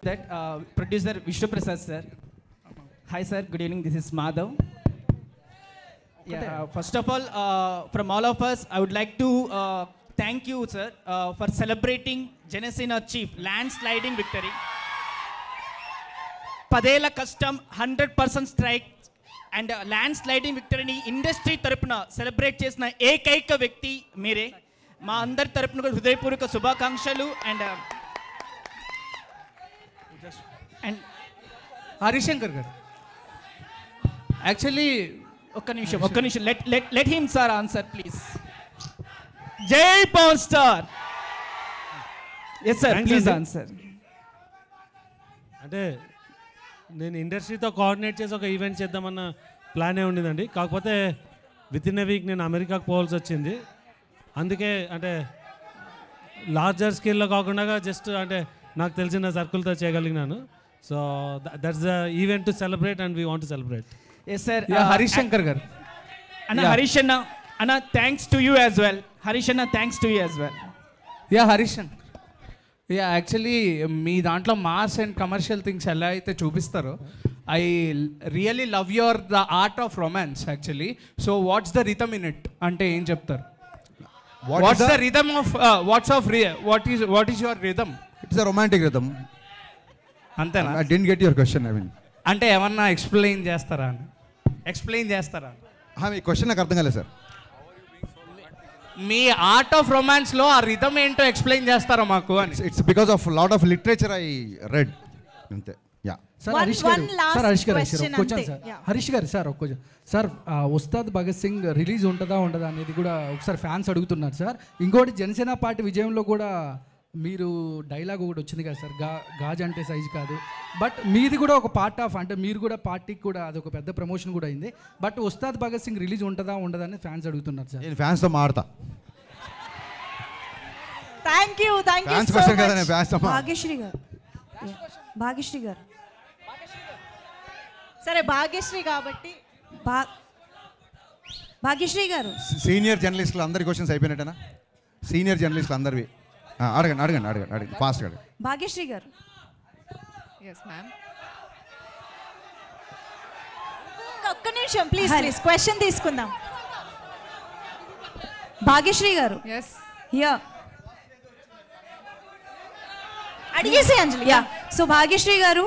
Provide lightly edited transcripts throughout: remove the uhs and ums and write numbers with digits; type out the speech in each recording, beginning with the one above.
that. Producer Vishnu Prasad sir. Hi sir, good evening. This is Madhav. Yeah, first of all, from all of us, I would like to thank you, sir, for celebrating Janesina Chief landsliding victory. Padela custom 100% strike and landsliding victory ni industry tarapuna celebrate chesina ekaika vyakti mere. Ma andar tarapuna hృదయపూర్వక శుభాకాంక్షలు and Harishankar గారు actually ఒక్క నిమిషం let him sir answer please. Jai Power Star. Yes sir, Thanks, please Andy. answer. అంటే నేను ఇండస్ట్రీతో coordinate చేసి ఒక event చేద్దామన్న ప్లానే ఉండేదండి. కాకపోతే విత్ ఇన్ ఎ వీక్ నేను అమెరికాకు పోవాల్సి వచ్చింది. అందుకే అంటే లార్జర్ స్కేల్లో కాకుండా జస్ట్ అంటే నాకు తెలిసిన సర్కిల్తో చేయగలిగినాను. So that's the event to celebrate and we want to celebrate. Yes sir. Harishankar గారు Anna Harishanna, Anna thanks to you as well. Harishanna thanks to you as well. Harishankar actually మీ దాంట్లో మాస్ అండ్ కమర్షియల్ థింగ్స్ ఎలా అయితే చూపిస్తారో I really love your the art of romance actually. So what's the rhythm in it అంటే ఏం చెప్తారు? What's the rhythm of what is your rhythm? It's a romantic rhythm. అంతేనా? I don't get your question. I mean అంటే ఏమన్నా explain చేస్తారా? మీ question నాకు అర్థం కాలేదు సార్. మీ ఆర్ట్ ఆఫ్ రొమాన్స్ లో ఆ రిథమ్ ఏంటో ఎక్స్ప్లెయిన్ చేస్తారా మాకు అని? It's because of lot of literature I read అంతే. యా సార్ హరీష్ గారు సార్ ఒక్క సార్ ఉస్తాద్ భగత్ సింగ్ రిలీజ్ ఉంటుందా ఉండదా అనేది కూడా ఒకసారి ఫ్యాన్స్ అడుగుతున్నారు సార్. ఇంకోటి జనసేన పార్టీ విజయంలో కూడా మీరు డైలాగ్ ఒకటి వచ్చింది కదా సార్, గాజ్ అంటే సైజ్ కాదు, బట్ మీది కూడా ఒక పార్ట్ ఆఫ్ అంటే మీరు కూడా పార్టీకి కూడా అదొక పెద్ద ప్రమోషన్ కూడా అయింది. బట్ ఉస్తాద్ భగత్ సింగ్ రిలీజ్ ఉంటుందా ఉండదా అని ఫ్యాన్స్ అడుగుతున్నారు సార్. నేను ఫ్యాన్స్తో మాడతా. థ్యాంక్ యూ భాగ్యశ్రీ గారు సరే భాగ్యశ్రీ కాబట్టి భాగ్యశ్రీ గారు సీనియర్ జర్నలిస్టులు అందరి క్వశ్చన్స్ అయిపోయినట్టేనా? సీనియర్ జర్నలిస్టులు అందరివి అడగండి ఫాస్ట్ అడగండి. భాగ్యశ్రీ గారు ఒక్క నిమిషం ప్లీజ్ క్వశ్చన్ తీసుకుందాం. భాగ్యశ్రీ గారు అడిగేసి అంజలి. సో భాగ్యశ్రీ గారు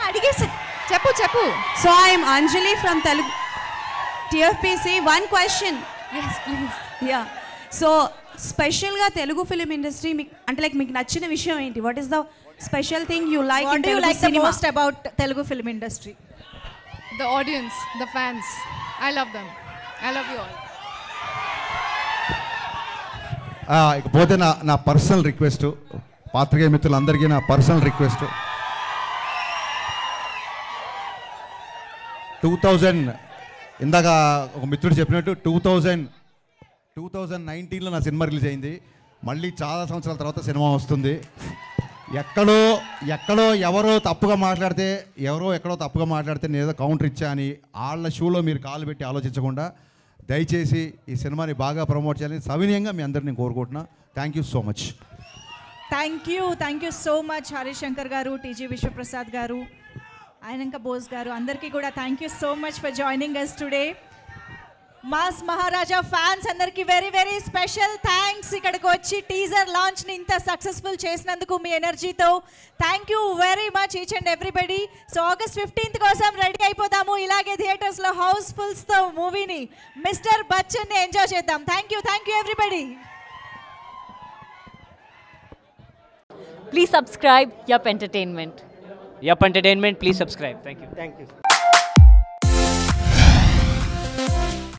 అడిగేసి చెప్పు. So I'm Anjali from Telugu TFPC. One question please. So స్పెషల్గా తెలుగు ఫిలిం ఇండస్ట్రీ అంటే లైక్ మీకు నచ్చిన విషయం ఏంటి? What is the special thing you like in Telugu cinema? Most about Telugu film industry? The audience, the fans. I love them. I love you all. ఇకపోతే నా personal request, పాత్రికేయ మిత్రులందరికీ నా పర్సనల్ రిక్వెస్ట్, 2000 ఇందాక ఒక మిత్రుడు చెప్పినట్టు 2019లో నా సినిమా రిలీజ్ అయింది. మళ్ళీ చాలా సంవత్సరాల తర్వాత సినిమా వస్తుంది. ఎక్కడో ఎవరో తప్పుగా మాట్లాడితే నేను ఏదో కౌంటర్ ఇచ్చా అని వాళ్ళ షూలో మీరు కాలు పెట్టి ఆలోచించకుండా దయచేసి ఈ సినిమాని బాగా ప్రమోట్ చేయాలని సవినయంగా మీ అందరిని నేను కోరుకుంటున్నా. Thank you so much. Thank you so much Harishankar గారు, టీజీ విశ్వప్రసాద్ గారు, ఆయనంక బోస్ గారు, అందరికీ కూడా thank you so much for joining us today. Mass Maharaja fans అందరికీ వెరీ వెరీ స్పెషల్ థ్యాంక్స్. ఇక్కడికి వచ్చి టీజర్ లాంచ్ని ఇంత సక్సెస్ఫుల్ చేసినందుకు మీ ఎనర్జీతో thank you very much each and everybody. So August 15th కోసం రెడీ అయిపోదాము. ఇలాగే థియేటర్స్లో హౌస్ఫుల్స్తో మూవీని మిస్టర్ బచ్చన్ని ఎంజాయ్ చేద్దాం. Thank you everybody. Please subscribe Yup Entertainment. Yup Entertainment, please subscribe. Thank you.